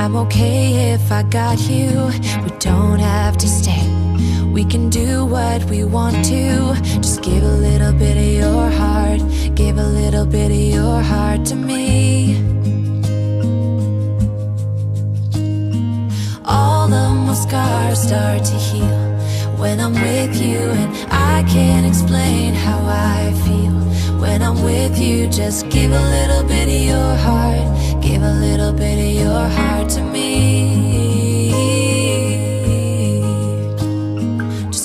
I'm okay if I got you. We don't have to stay. We can do what we want to. Just give a little bit of your heart. Give a little bit of your heart to me. All of my scars start to heal when I'm with you, and I can't explain how I feel when I'm with you. Just give a little bit of your heart. Give a little bit of your heart to me.